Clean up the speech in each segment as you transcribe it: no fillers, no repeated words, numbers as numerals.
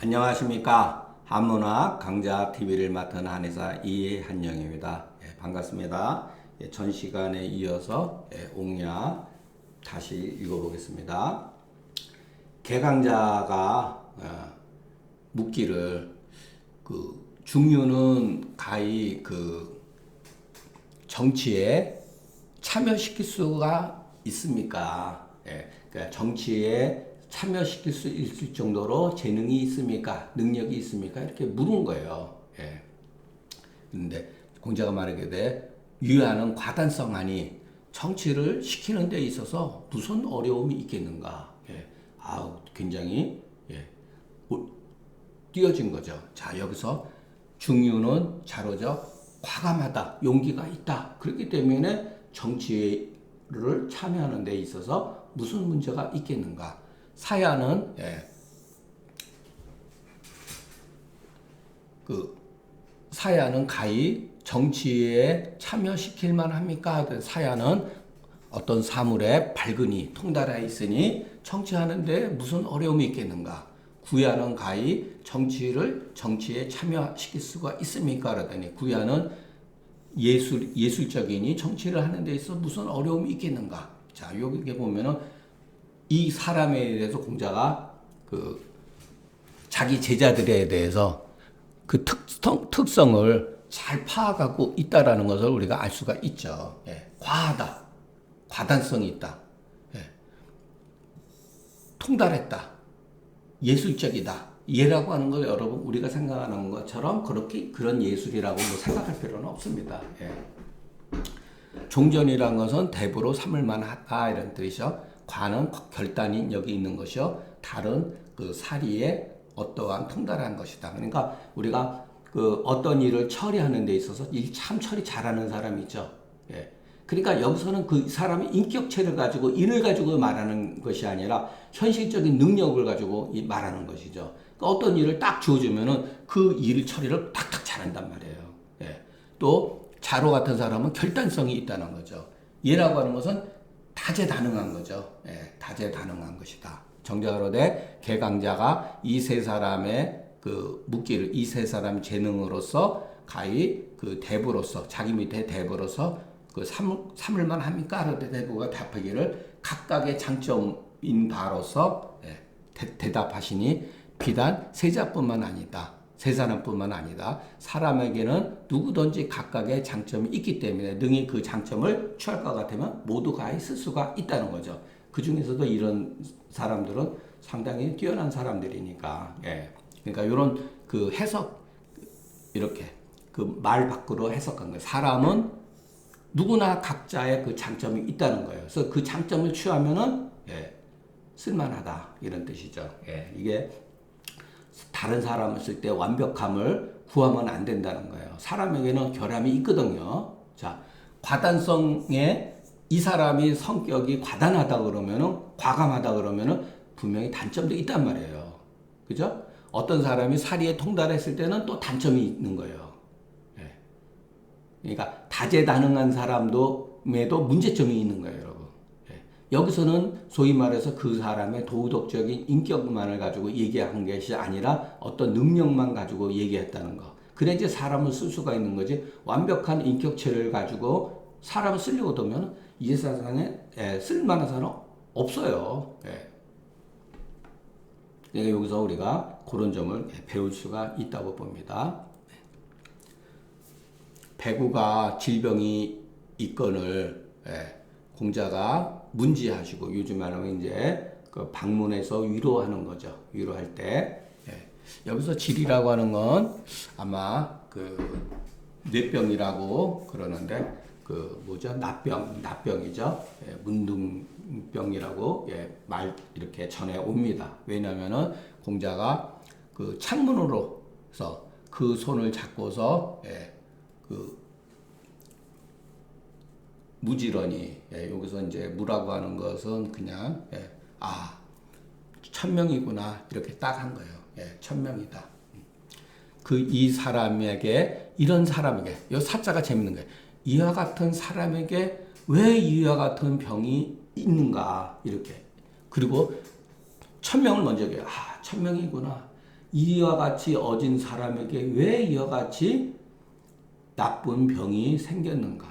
안녕하십니까. 한문학 강좌 TV를 맡은 한의사 이한영입니다. 반갑습니다. 전 시간에 이어서 옥약 다시 읽어보겠습니다. 개강자가 묻기를 중유는 가히 정치에 참여시킬 수가 있습니까? 그러니까 정치에 참여시킬 수 있을 정도로 재능이 있습니까? 능력이 있습니까? 이렇게 물은 거예요. 그런데 공자가 말하게 유야는 과단성하니 정치를 시키는 데 있어서 무슨 어려움이 있겠는가? 굉장히 띄어진 거죠. 자, 여기서 중유는 자로죠. 과감하다, 용기가 있다. 그렇기 때문에 정치를 참여하는 데 있어서 무슨 문제가 있겠는가? 사야는 사야는 가히 정치에 참여시킬 만합니까? 사야는 어떤 사물에 발근이 통달해 있으니 정치하는데 무슨 어려움이 있겠는가? 구야는 가히 정치에 참여시킬 수가 있습니까? 그러더니 구야는 예술적이니 정치를 하는 데 있어 무슨 어려움이 있겠는가? 자, 여기 보면은 이 사람에 대해서 공자가 자기 제자들에 대해서 그 특성을 잘 파악하고 있다라는 것을 우리가 알 수가 있죠. 과하다, 과단성이 있다, 통달했다, 예술적이다. 예라고 하는 걸 여러분 우리가 생각하는 것처럼 그런 예술이라고 생각할 필요는 없습니다. 종전이란 것은 대부로 삼을 만하다 이런 뜻이죠. 과는 결단이 여기 있는 것이요. 달은 사리에 어떠한 통달한 것이다. 그러니까 우리가 어떤 일을 처리하는 데 있어서 일 참 처리 잘하는 사람이 있죠. 그러니까 여기서는 그 사람의 인격체를 가지고 인을 가지고 말하는 것이 아니라 현실적인 능력을 가지고 말하는 것이죠. 그러니까 어떤 일을 딱 주어주면은 그 일 처리를 탁탁 잘한단 말이에요. 또 자로 같은 사람은 결단성이 있다는 거죠. 얘라고 하는 것은 다재다능한 거죠. 다재다능한 것이다. 정자가로되 개강자가 이 세 사람의 묻기를 이 세 사람 재능으로서 가히 대부로서 자기 밑에 대부로서 삼을만 합니까? 그런데 대부가 답하기를 각각의 장점인 바로서 대답하시니 비단 세자뿐만 아니다. 세 사람뿐만 아니다. 사람에게는 누구든지 각각의 장점이 있기 때문에 능히 그 장점을 취할 것 같으면 모두가 있을 수가 있다는 거죠. 그 중에서도 이런 사람들은 상당히 뛰어난 사람들이니까. 그러니까 이런 해석 이렇게 말 밖으로 해석한 거예요. 사람은 누구나 각자의 그 장점이 있다는 거예요. 그래서 그 장점을 취하면은 쓸만하다 이런 뜻이죠. 이게 다른 사람을 쓸 때 완벽함을 구하면 안 된다는 거예요. 사람에게는 결함이 있거든요. 자, 과단성에 이 사람이 성격이 과단하다 그러면은 과감하다 그러면은 분명히 단점도 있단 말이에요. 그죠? 어떤 사람이 사리에 통달했을 때는 또 단점이 있는 거예요. 그러니까 다재다능한 사람도에도 문제점이 있는 거예요, 여러분. 여기서는 소위 말해서 그 사람의 도덕적인 인격만을 가지고 얘기한 것이 아니라 어떤 능력만 가지고 얘기했다는 거. 그래 이제 사람을 쓸 수가 있는 거지. 완벽한 인격체를 가지고 사람을 쓰려고 들면 이 세상에 쓸만한 사람은 없어요. 그러니까 여기서 우리가 그런 점을 배울 수가 있다고 봅니다. 배구가 질병이 있건을 공자가 문지하시고 요즘 말하면 이제 방문해서 위로하는 거죠. 위로할 때 여기서 질이라고 하는 건 아마 뇌병이라고 그러는데 뭐죠? 납병이죠. 문둥병이라고 말 이렇게 전해 옵니다. 왜냐하면은 공자가 창문으로서 그 손을 잡고서 무지런히 여기서 이제 무라고 하는 것은 그냥 천명이구나 이렇게 딱 한 거예요. 천명이다. 이 사람에게 이런 사람에게 이 사자가 재밌는 거예요. 이와 같은 사람에게 왜 이와 같은 병이 있는가 이렇게 그리고 천명을 먼저 얘기해요. 천명이구나. 이와 같이 어진 사람에게 왜 이와 같이 나쁜 병이 생겼는가?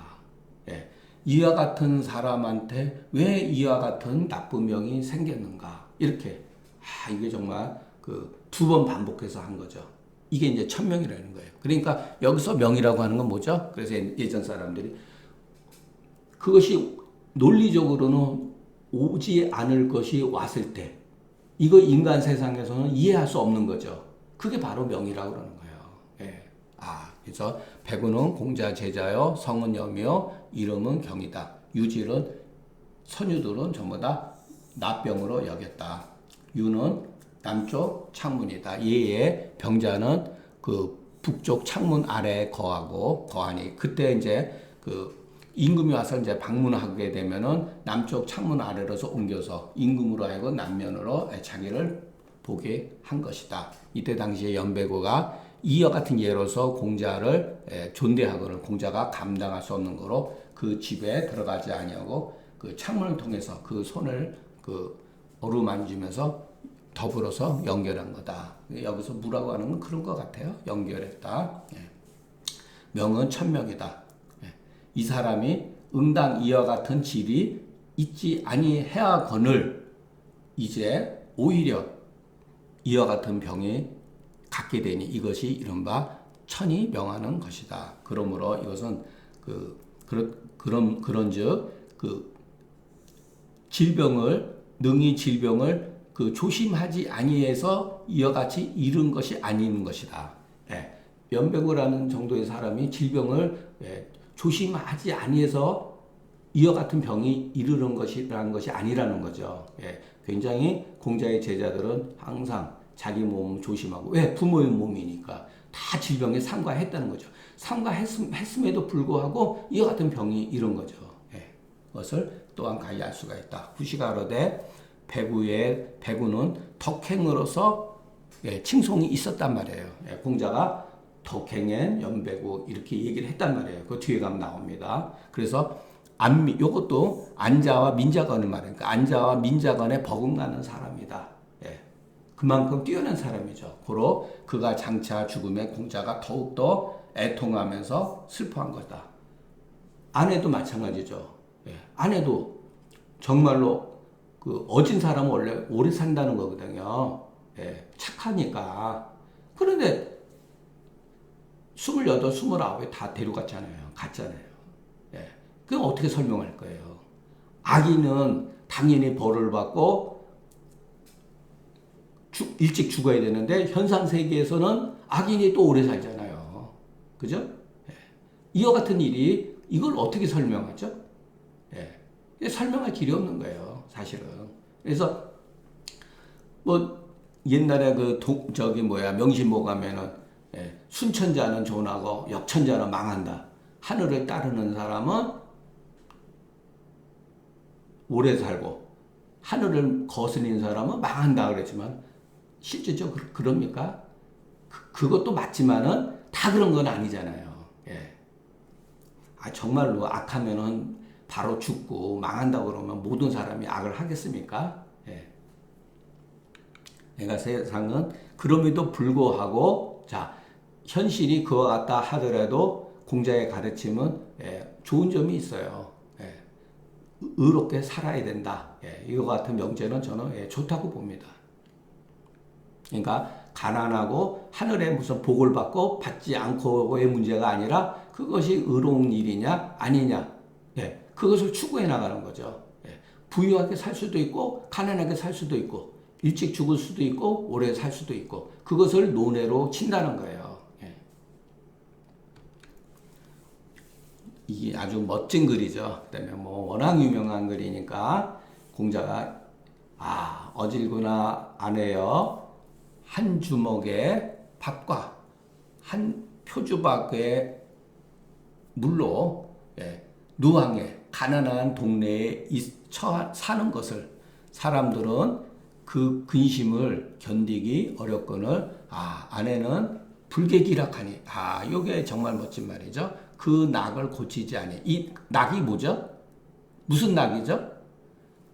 예. 이와 같은 사람한테 왜 이와 같은 나쁜 병이 생겼는가? 이렇게 이게 정말 그 두 번 반복해서 한 거죠. 이게 이제 천명이라는 거예요. 그러니까 여기서 명이라고 하는 건 뭐죠? 그래서 예전 사람들이 그것이 논리적으로는 오지 않을 것이 왔을 때 이거 인간 세상에서는 이해할 수 없는 거죠. 그게 바로 명이라고 그러는 거예요. 예. 그래서 백우는 공자 제자요, 성은 여며, 이름은 경이다. 유질은 선유들은 전부 다 납병으로 여겼다. 유는 남쪽 창문이다. 예의 병자는 그 북쪽 창문 아래에 거하니 그때 이제 그 임금이 와서 이제 방문하게 되면은 남쪽 창문 아래로서 옮겨서 임금으로 하여금 남면으로 자기를 보게 한 것이다. 이때 당시에 연배고가 이와 같은 예로서 공자를 존대하거늘 공자가 감당할 수 없는 거로 그 집에 들어가지 아니하고 그 창문을 통해서 그 손을 그 어루만지면서 더불어서 연결한 거다. 여기서 무라고 하는 건 그런 것 같아요. 연결했다. 명은 천명이다. 이 사람이 응당 이와 같은 질이 있지 아니해야거늘 이제 오히려 이와 같은 병이 갖게 되니 이것이 이른바 천이 명하는 것이다. 그러므로 이것은 그런즉 그 능히 질병을 그 조심하지 아니해서 이와 같이 이룬 것이 아닌 것이다. 연배고라는 정도의 사람이 질병을 조심하지 아니해서 이와 같은 병이 이르는 것이라는 것이 아니라는 거죠. 굉장히 공자의 제자들은 항상 자기 몸 조심하고 왜? 부모의 몸이니까 다 질병에 삼가했다는 거죠. 삼가했음에도 불구하고 이와 같은 병이 이런 거죠. 그것을 또한 가히 알 수가 있다. 후시가로되 백우는 덕행으로서 칭송이 있었단 말이에요. 공자가 덕행엔 연배고 이렇게 얘기를 했단 말이에요. 그 뒤에 가면 나옵니다. 그래서 요것도 안자와 민자간을 말하니까 안자와 민자간에 버금가는 사람이다. 그만큼 뛰어난 사람이죠. 고로 그가 장차 죽음에 공자가 더욱더 애통하면서 슬퍼한 거다. 아내도 마찬가지죠. 아내도 정말로 그 어진 사람은 원래 오래 산다는 거거든요. 착하니까. 그런데 28, 29에 다 데려갔잖아요. 갔잖아요. 그럼 어떻게 설명할 거예요? 아기는 당연히 벌을 받고 일찍 죽어야 되는데 현상 세계에서는 악인이 또 오래 살잖아요. 그죠? 이와 같은 일이 이걸 어떻게 설명하죠? 설명할 길이 없는 거예요. 사실은. 그래서 뭐 옛날에 명심보 가면은 순천자는 존하고 역천자는 망한다. 하늘을 따르는 사람은 오래 살고 하늘을 거스리는 사람은 망한다 그랬지만 실제적으로 그럽니까? 그것도 맞지만은 다 그런 건 아니잖아요. 정말로 악하면은 바로 죽고 망한다고 그러면 모든 사람이 악을 하겠습니까? 내가 세상은 그럼에도 불구하고 현실이 그와 같다 하더라도 공자의 가르침은 좋은 점이 있어요. 의롭게 살아야 된다. 이와 같은 명제는 저는 좋다고 봅니다. 그러니까 가난하고 하늘에 무슨 복을 받고 받지 않고의 문제가 아니라 그것이 의로운 일이냐 아니냐 그것을 추구해 나가는 거죠. 부유하게 살 수도 있고 가난하게 살 수도 있고 일찍 죽을 수도 있고 오래 살 수도 있고 그것을 논외로 친다는 거예요. 이게 아주 멋진 글이죠. 그다음에 워낙 유명한 글이니까 공자가 어질구나 아내여 한 주먹의 밥과 한 표주박의 물로 누항에 가난한 동네에 사는 것을 사람들은 그 근심을 견디기 어렵거늘 아내는 불개기락하니 이게 정말 멋진 말이죠. 그 낙을 고치지 아니. 이 낙이 뭐죠? 무슨 낙이죠?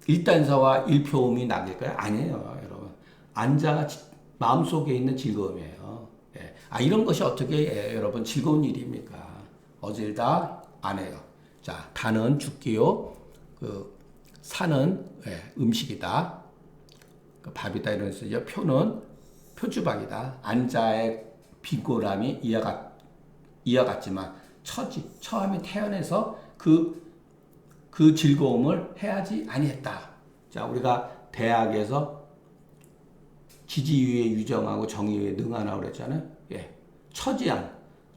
일단서와 일표음이 낙일까요? 아니에요, 여러분. 안자가 마음속에 있는 즐거움이에요. 예. 이런 것이 어떻게 여러분 즐거운 일입니까? 어질다 안 해요. 자, 다는 죽기요. 사는 음식이다. 밥이다 이런 뜻이죠. 표는 표주박이다. 안자의 비고람이 이와 같지만 처음에 태어나서 그 즐거움을 해야지 아니했다. 자, 우리가 대학에서 지지유에 유정하고 정의유에 능하라고 그랬잖아요. 예.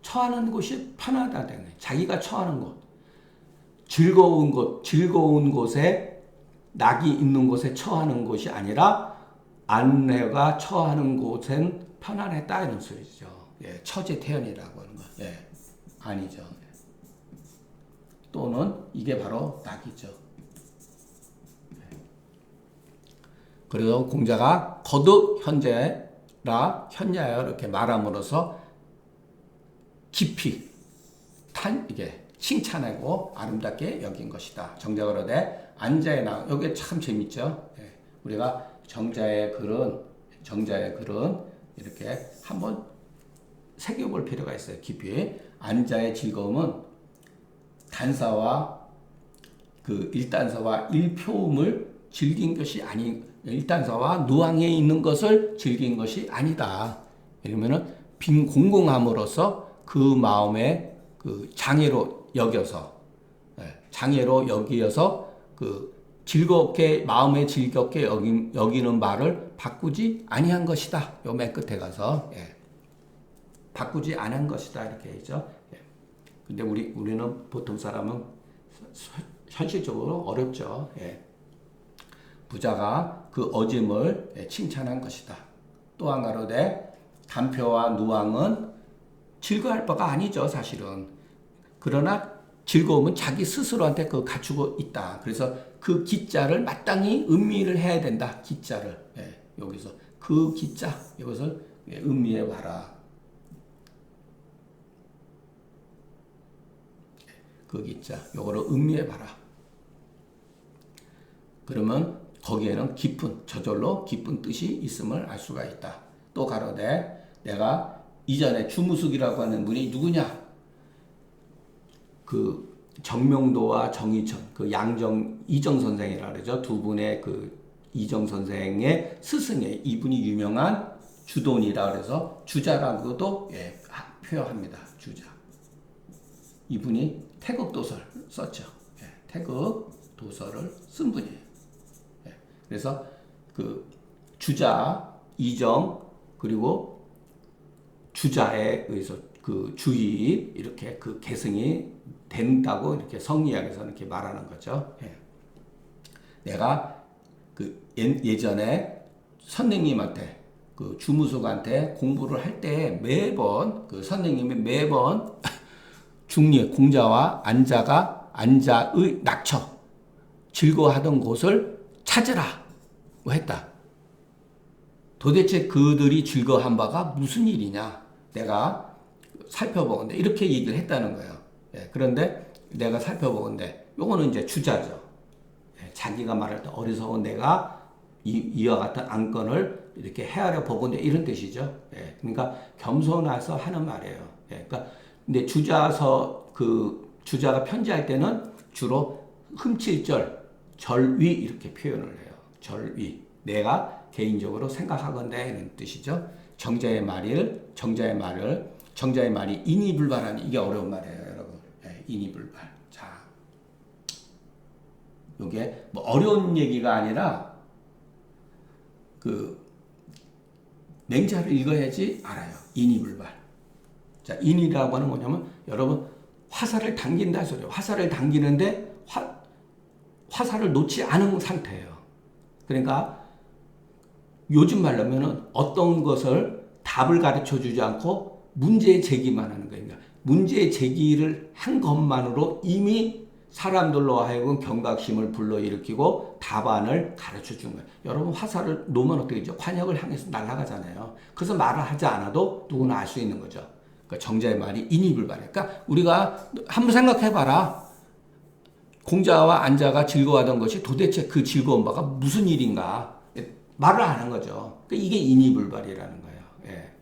처하는 곳이 편하다는 거예요. 자기가 처하는 곳. 즐거운 곳에 낙이 있는 곳에 처하는 곳이 아니라 아내가 처하는 곳엔 편안했다 이런 소리죠. 예, 처제 태연이라고 하는 거. 예, 아니죠. 또는 이게 바로 낙이죠. 그리고 공자가 거듭 현자여 이렇게 말함으로써 깊이 이게 칭찬하고 아름답게 여긴 것이다. 정자가 그러되 안자에 나 여기 참 재밌죠. 예, 우리가 정자의 글은 이렇게 한번 새겨볼 필요가 있어요. 깊이 안자의 즐거움은 단사와 일단사와 일표음을 즐긴 것이 일단사와 누앙에 있는 것을 즐긴 것이 아니다. 이러면은 빈 공공함으로써 그 마음에 장애로 여겨서 마음에 즐겁게 여기는 말을 바꾸지 아니한 것이다. 요 맨 끝에 가서 바꾸지 않은 것이다 이렇게 했죠. 근데 우리는 보통 사람은 현실적으로 어렵죠. 부자가 그 어짐을 칭찬한 것이다. 또한 가로되 단표와 누앙은 즐거워할 바가 아니죠, 사실은. 그러나 즐거움은 자기 스스로한테 갖추고 있다. 그래서 그 기자를 마땅히 음미를 해야 된다. 기자를 여기서 그 기자 이것을 음미해 봐라. 그 기자 요거를 음미해 봐라. 그러면 거기에는 저절로 깊은 뜻이 있음을 알 수가 있다. 또 가로되 내가 이전에 주무숙이라고 하는 분이 누구냐? 정명도와 정의천, 이정 선생이라 그러죠. 두 분의 이정 선생의 스승의 이분이 유명한 주돈이라 그래서 주자라고도 표현합니다. 주자. 이분이 태극 도서를 썼죠. 태극 도서를 쓴 분이에요. 그래서 주자, 이정, 그리고 주자에 의해서 주의 이렇게 개성이 된다고 이렇게 성리학에서 이렇게 말하는 거죠. 내가 예전에 선생님한테 주무숙한테 공부를 할 때 매번 선생님이 매번 중리 공자와 안자의 낙처 즐거워하던 곳을 찾으라 했다. 도대체 그들이 즐거워한 바가 무슨 일이냐? 내가 살펴보건대 이렇게 얘기를 했다는 거예요. 그런데 내가 살펴보건대 요거는 이제 주자죠. 자기가 말할 때 어리석은 내가 이와 같은 안건을 이렇게 헤아려 보건대 이런 뜻이죠. 그러니까 겸손해서 하는 말이에요. 그러니까 근데 주자가 편지할 때는 주로 흠칠절, 절위 이렇게 표현을 해요. 절위. 내가 개인적으로 생각하건대 이런 뜻이죠. 정자의 말이 인이불발하니 이게 어려운 말이에요, 여러분. 인이불발. 자, 이게 뭐 어려운 얘기가 아니라 맹자를 읽어야지 알아요. 인이불발. 자, 인이라고 하는 뭐냐면 여러분 화살을 당긴다 소리예요. 화살을 당기는데 화살을 놓지 않은 상태예요. 그러니까 요즘 말로 하면은 어떤 것을 답을 가르쳐 주지 않고 문제 제기만 하는 거예요. 그러니까 문제 제기를 한 것만으로 이미 사람들로 하여금 경각심을 불러일으키고 답안을 가르쳐 준 거예요. 여러분 화살을 놓으면 어떻게 되죠? 관역을 향해서 날아가잖아요. 그래서 말을 하지 않아도 누구나 알 수 있는 거죠. 그러니까 정자의 말이 인이불발해. 그러니까 우리가 한번 생각해봐라. 공자와 안자가 즐거워하던 것이 도대체 그 즐거운 바가 무슨 일인가? 말을 안 한 거죠. 그러니까 이게 인이불발이라는 거예요. 예.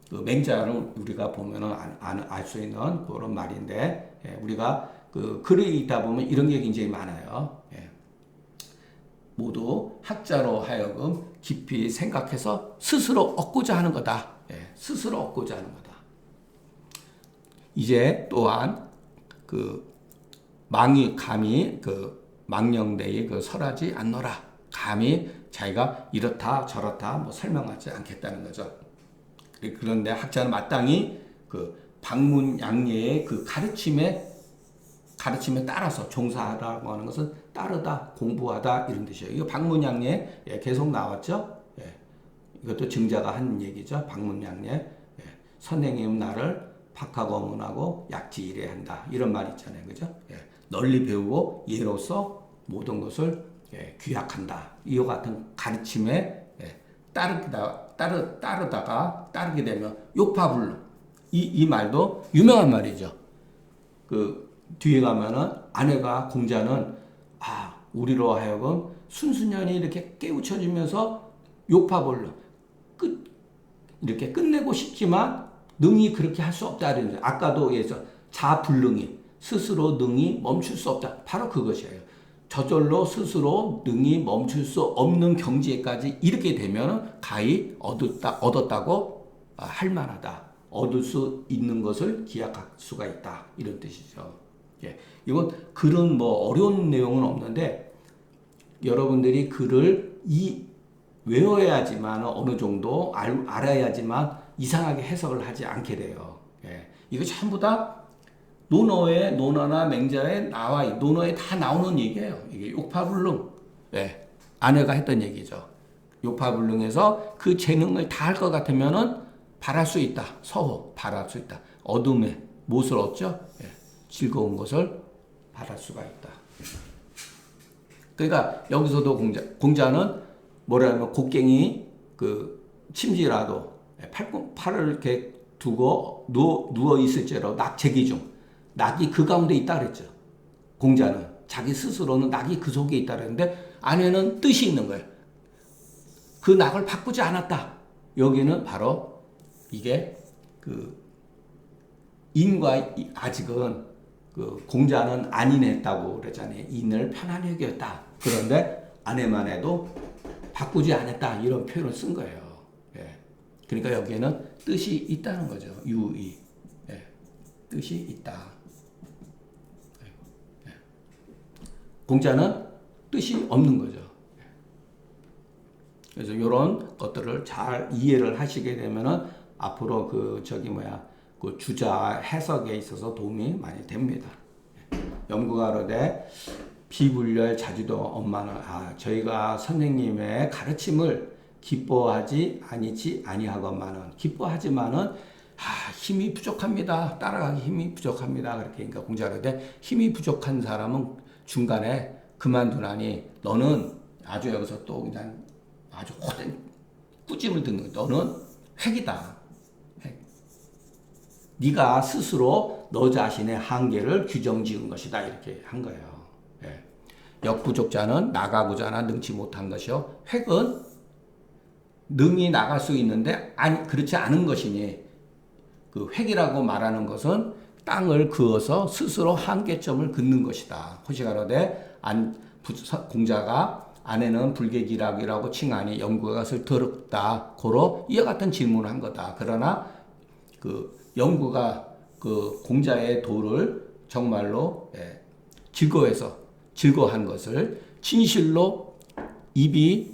그 맹자는 우리가 보면은 알 수 있는 그런 말인데, 예. 우리가 그 글을 읽다 보면 이런 게 굉장히 많아요. 예. 모두 학자로 하여금 깊이 생각해서 스스로 얻고자 하는 거다. 예. 스스로 얻고자 하는 거다. 이제 또한 그 감히 그 망령되이 그 설하지 않노라. 감히 자기가 이렇다 저렇다 뭐 설명하지 않겠다는 거죠. 그런데 학자는 마땅히 그 방문양예의 그 가르침에 따라서 종사하라고 하는 것은 따르다, 공부하다 이런 뜻이에요. 이거 방문양예 계속 나왔죠. 예. 이것도 증자가 한 얘기죠. 방문양예. 예. 선생님 나를 박하고문하고 약지일해야 한다. 이런 말 있잖아요. 그죠? 예. 널리 배우고 예로서 모든 것을 귀약한다. 이와 같은 가르침에 따르게 되면 욕파불능. 이 말도 유명한 말이죠. 그 뒤에 가면은 아내가 공자는 우리로 하여금 순순히 이렇게 깨우쳐주면서 욕파불능 이렇게 끝내고 싶지만 능히 그렇게 할 수 없다. 아까도 예서 자불능이 스스로 능히 멈출 수 없다. 바로 그것이에요. 저절로 스스로 능히 멈출 수 없는 경지에까지 이렇게 되면 가히 얻었다고 할 만하다. 얻을 수 있는 것을 기약할 수가 있다. 이런 뜻이죠. 예. 이건 글은 뭐 어려운 내용은 없는데 여러분들이 글을 외워야지만 어느 정도 알아야지만 이상하게 해석을 하지 않게 돼요. 예. 이거 전부 다 논어나 맹자에 논어에 다 나오는 얘기예요. 이게 욕파불능. 예. 아내가 했던 얘기죠. 욕파불능에서 그 재능을 다 할 것 같으면은 바랄 수 있다. 서호, 바랄 수 있다. 어둠에 무엇을 얻죠? 예. 즐거운 것을 바랄 수가 있다. 그러니까 여기서도 공자는 뭐라면 곡괭이 그 침지라도 팔을 이렇게 두고 누워 있을지라도 낙제기 중 낙이 그 가운데 있다 그랬죠. 공자는 자기 스스로는 낙이 그 속에 있다 그랬는데 안에는 뜻이 있는 거예요. 그 낙을 바꾸지 않았다. 여기는 바로 이게 그 인과 아직은 그 공자는 안인했다고 그랬잖아요. 인을 편안히 여겼다. 그런데 아내만 해도 바꾸지 않았다. 이런 표현을 쓴 거예요. 예. 그러니까 여기에는 뜻이 있다는 거죠. 유의. 예. 뜻이 있다. 예. 공자는 뜻이 없는 거죠. 그래서 이런 것들을 잘 이해를 하시게 되면은 앞으로 그 주자 해석에 있어서 도움이 많이 됩니다. 염구가로되 비불렬 자주도 엄마는 저희가 선생님의 가르침을 기뻐하지 아니하건만은 기뻐하지만은 힘이 부족합니다. 따라가기 힘이 부족합니다. 그렇게 그러니까 공자가로되 힘이 부족한 사람은 중간에 그만두나니 너는 아주 여기서 또 그냥 아주 호된 꾸짐을 듣는 거야. 너는 획이다. 네가 스스로 너 자신의 한계를 규정 지은 것이다. 이렇게 한 거예요. 예. 역부족자는 나가고자 하나 능치 못한 것이요. 획은 능히 나갈 수 있는데 그렇지 않은 것이니 그 획이라고 말하는 것은 땅을 그어서 스스로 한계점을 긋는 것이다. 호시가로되 공자가 아내는 불계기락이라고 칭하니 염구가 것을 더럽다. 고로 이와 같은 질문을 한 거다. 그러나 그 염구가 그 공자의 도를 정말로 즐거워한 것을 진실로 입이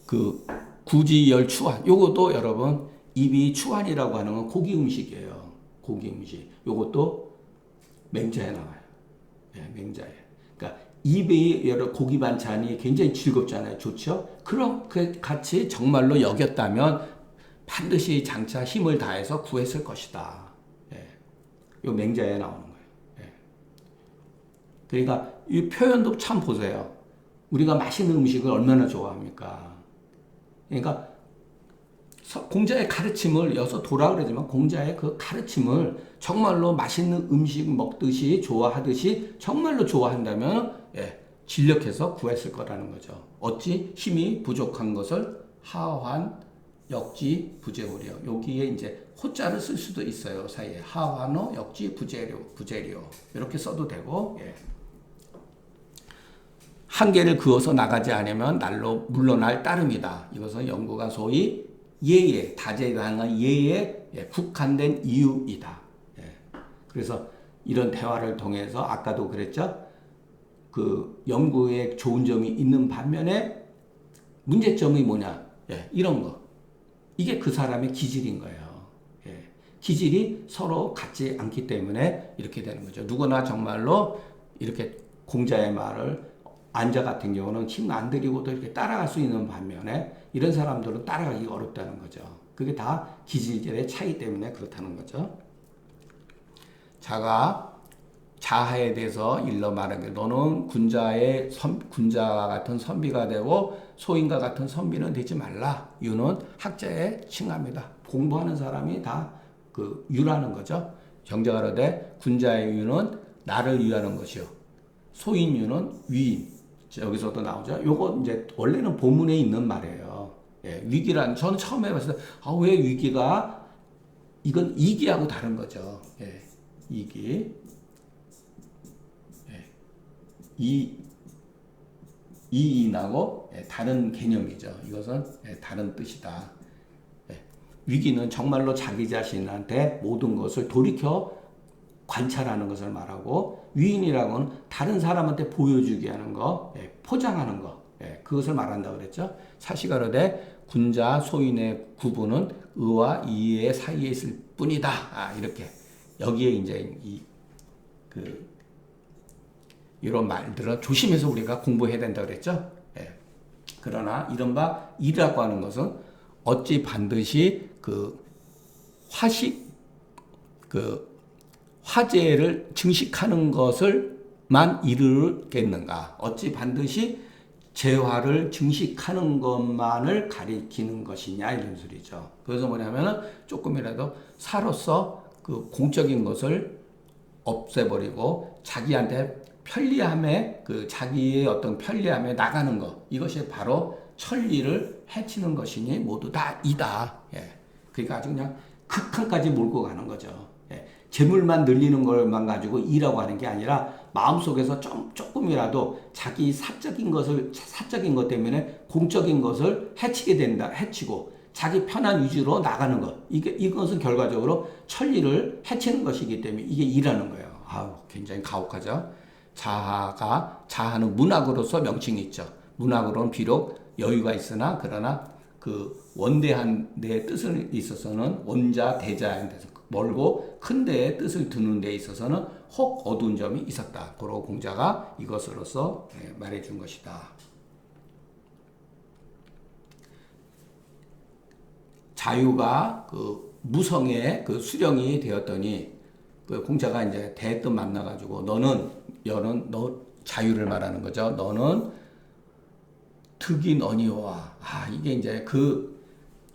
그 구지열추환 요것도 여러분 입이 추환이라고 하는 건 고기 음식이에요. 고기 음식 요것도 맹자에 나와요. 맹자에. 그러니까 입의 여러 고기 반찬이 굉장히 즐겁잖아요. 좋죠? 그렇게 같이 정말로 여겼다면 반드시 장차 힘을 다해서 구했을 것이다. 요 맹자에 나오는 거예요. 그러니까 이 표현도 참 보세요. 우리가 맛있는 음식을 얼마나 좋아합니까? 그러니까 공자의 가르침을 여기서 도라 그러지만 공자의 그 가르침을 정말로 맛있는 음식 먹듯이 좋아하듯이 정말로 좋아한다면 진력해서 구했을 거라는 거죠. 어찌 힘이 부족한 것을 하환 역지 부재오리요. 여기에 이제 호자를 쓸 수도 있어요. 사이에 하환어 역지 부재리요. 이렇게 써도 되고, 예. 한계를 그어서 나가지 않으면 날로 물러날 따름이다. 이것은 연구가 소위 예의, 다재에 대한 예에 국한된 이유이다. 예. 그래서 이런 대화를 통해서 아까도 그랬죠. 그 연구에 좋은 점이 있는 반면에 문제점이 뭐냐? 예, 이런 거. 이게 그 사람의 기질인 거예요. 예. 기질이 서로 같지 않기 때문에 이렇게 되는 거죠. 누구나 정말로 이렇게 공자의 말을 안자 같은 경우는 힘 안 들이고도 이렇게 따라갈 수 있는 반면에 이런 사람들은 따라가기 어렵다는 거죠. 그게 다 기질의 차이 때문에 그렇다는 거죠. 자하에 대해서 일러 말하게 너는 군자와 같은 선비가 되고 소인과 같은 선비는 되지 말라. 유는 학자의 칭합니다. 공부하는 사람이 다 그 유라는 거죠. 경자가 그러되 군자의 유는 나를 위하는 것이요. 소인 유는 위임. 여기서도 나오죠. 요거 이제 원래는 본문에 있는 말이에요. 예, 위기란 저는 처음에 봤을 때 왜 위기가 이건 이기하고 다른 거죠. 예, 이기. 이인하고 다른 개념이죠. 이것은 다른 뜻이다. 위기는 정말로 자기 자신한테 모든 것을 돌이켜 관찰하는 것을 말하고 위인이라고는 다른 사람한테 보여주게 하는 거, 포장하는 거, 그것을 말한다고 그랬죠. 사시가로되 군자 소인의 구분은 의와 이의 사이에 있을 뿐이다. 이렇게 여기에 이제 이런 말들은 조심해서 우리가 공부해야 된다 그랬죠. 그러나 이른바 이라고 하는 것은 어찌 반드시 화제를 증식하는 것을만 이르겠는가? 어찌 반드시 재화를 증식하는 것만을 가리키는 것이냐 이런 소리죠. 그래서 뭐냐면은 조금이라도 사로서 그 공적인 것을 없애버리고 자기한테 편리함에 자기의 어떤 편리함에 나가는 것 이것이 바로 천리를 해치는 것이니 모두 다 이다. 그러니까 아주 그냥 극한까지 몰고 가는 거죠. 재물만 늘리는 것만 가지고 이라고 하는 게 아니라 마음속에서 조금이라도 자기 사적인 것 때문에 공적인 것을 해치게 된다. 해치고 자기 편한 위주로 나가는 것. 이것은 결과적으로 천리를 해치는 것이기 때문에 이게 이라는 거예요. 굉장히 가혹하죠. 자하는 문학으로서 명칭이 있죠. 문학으로는 비록 여유가 있으나 그러나 그 원대한 데 뜻에 있어서는 원자 대자인 데서 멀고 큰 데의 뜻을 두는 데 있어서는 혹 어두운 점이 있었다. 고로 공자가 이것으로서 말해준 것이다. 자유가 무성의 수령이 되었더니 공자가 이제 대뜻 만나가지고 너 자유를 말하는 거죠. 너는 득인 언이와 이게 이제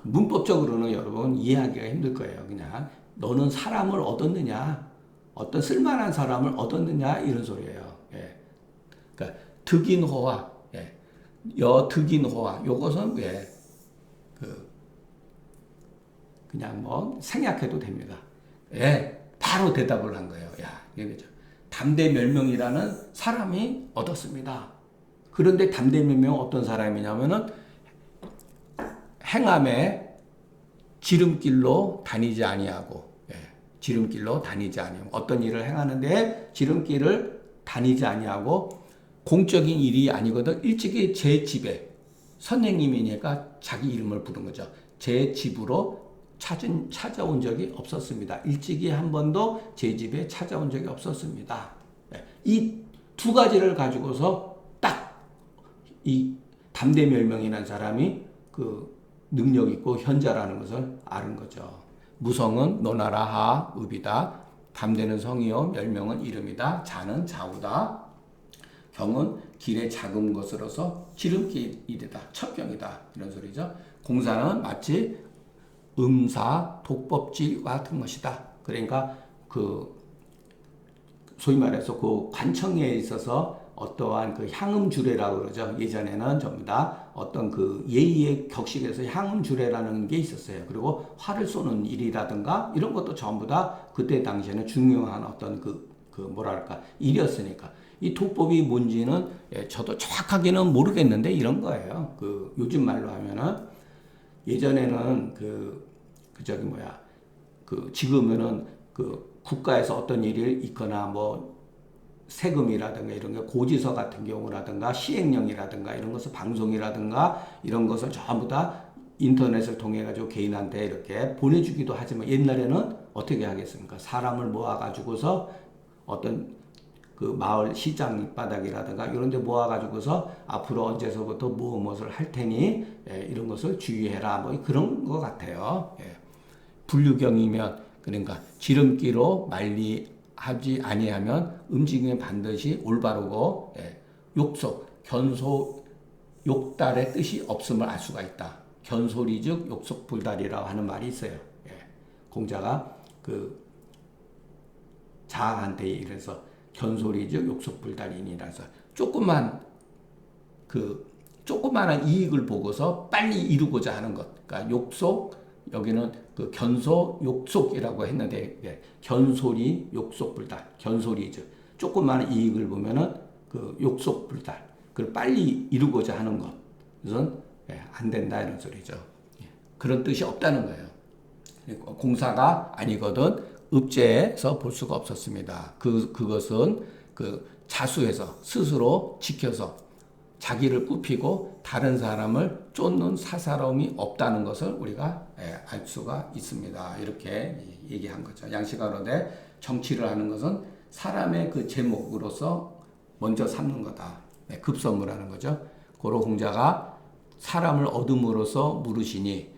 문법적으로는 여러분 이해하기가 힘들 거예요. 그냥 너는 사람을 얻었느냐, 어떤 쓸만한 사람을 얻었느냐 이런 소리예요. 그러니까 득인호화, 여득인호화 요것은 그냥 뭐 생략해도 됩니다. 바로 대답을 한 거예요. 이거죠. 담대멸명이라는 사람이 얻었습니다. 그런데 담대멸명은 어떤 사람이냐면은 행함에 지름길로 다니지 아니하고, 지름길로 다니지 아니하고, 어떤 일을 행하는데 지름길을 다니지 아니하고 공적인 일이 아니거든. 일찍이 제 집에 선생님이니까 자기 이름을 부른 거죠. 제 집으로 찾아온 적이 없었습니다. 일찍이 한 번도 제 집에 찾아온 적이 없었습니다. 이 두 가지를 가지고서 딱 이 담대멸명이라는 사람이 능력 있고 현자라는 것을 아는 거죠. 무성은 노나라 하 읍이다. 담대는 성이요 멸명은 이름이다. 자는 좌우다. 경은 길의 작은 것으로서 지름길이다. 첩경이다. 이런 소리죠. 공사는 마치 음사 독법질과 같은 것이다. 그러니까 소위 말해서 관청에 있어서 어떠한 그 향음주례라고 그러죠. 예전에는 전부 다 어떤 그 예의의 격식에서 향음주례라는 게 있었어요. 그리고 활을 쏘는 일이라든가 이런 것도 전부 다 그때 당시에는 중요한 어떤 그 뭐랄까 일이었으니까 이 도법이 뭔지는 저도 정확하게는 모르겠는데 이런 거예요. 그 요즘 말로 하면은 예전에는 그 저기 뭐야 그 지금은 그 국가에서 어떤 일이 있거나 뭐 세금이라든가 이런 게 고지서 같은 경우라든가 시행령이라든가 이런 것을 방송이라든가 이런 것을 전부 다 인터넷을 통해 가지고 개인한테 이렇게 보내주기도 하지만 옛날에는 어떻게 하겠습니까? 사람을 모아 가지고서 어떤 그 마을 시장 바닥이라든가 이런 데 모아 가지고서 앞으로 언제서부터 무엇을 할 테니 이런 것을 주의해라 뭐 그런 것 같아요. 불유경이면 그러니까 지름기로 만리하지 아니하면 움직임이 반드시 올바르고 욕속, 견소, 욕달의 뜻이 없음을 알 수가 있다. 견소리즉 욕속불달이라고 하는 말이 있어요. 공자가 그 자아한테 이래서 견소리즉 욕속불달이니라서 조그마한 이익을 보고서 빨리 이루고자 하는 것. 그러니까 욕속 여기는 그 견소 욕속이라고 했는데 견소리 욕속불달 견소리죠. 조그마한 이익을 보면은 그 욕속불달 그걸 빨리 이루고자 하는 것 그것은 안 된다 이런 소리죠. 그런 뜻이 없다는 거예요. 공사가 아니거든 읍제에서 볼 수가 없었습니다. 그것은 그 자수해서 스스로 지켜서 자기를 굽히고 다른 사람을 쫓는 사사로움이 없다는 것을 우리가 알 수가 있습니다. 이렇게 얘기한 거죠. 양식하로되 정치를 하는 것은 사람의 그 제목으로서 먼저 삼는 거다. 급선무라는 거죠. 고로 공자가 사람을 얻음으로써 물으시니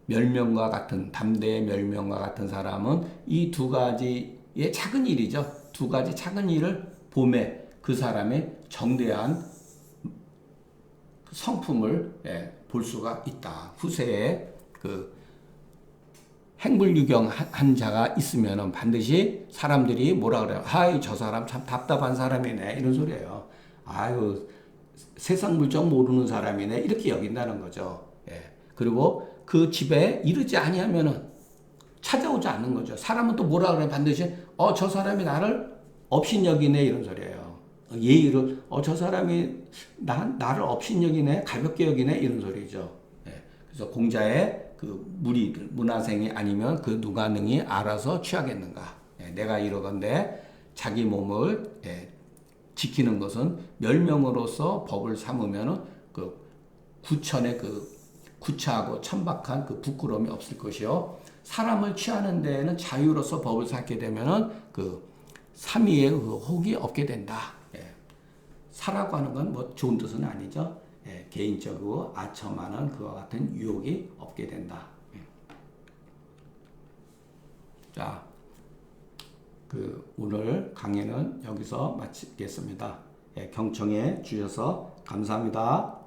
멸명과 같은 담대의 멸명과 같은 사람은 이 두 가지의 작은 일이죠. 두 가지 작은 일을 봄에 그 사람의 정대한 성품을 볼 수가 있다. 후세에 그 행불유경 한 자가 있으면은 반드시 사람들이 뭐라 그래요? 아이 저 사람 참 답답한 사람이네 이런 소리예요. 아유 세상 물정 모르는 사람이네 이렇게 여긴다는 거죠. 그리고 그 집에 이르지 아니하면은 찾아오지 않는 거죠. 사람은 또 뭐라 그래 반드시 저 사람이 나를 업신여기네 이런 소리예요. 예의를 저 사람이 나를 업신여기네 가볍게 여기네 이런 소리죠. 그래서 공자의 그 무리들 문화생이 아니면 그 누가 능히 알아서 취하겠는가. 내가 이러건대 자기 몸을 지키는 것은 멸명으로서 법을 삼으면은 그 구천의 그 구차하고 천박한 그 부끄러움이 없을 것이요. 사람을 취하는 데에는 자유로서 법을 삼게 되면은 그 삼위의 그 혹이 없게 된다. 사라고 하는 건 뭐 좋은 뜻은 아니죠. 개인적으로 아첨하는 그와 같은 유혹이 없게 된다. 자, 그 오늘 강의는 여기서 마치겠습니다. 경청해 주셔서 감사합니다.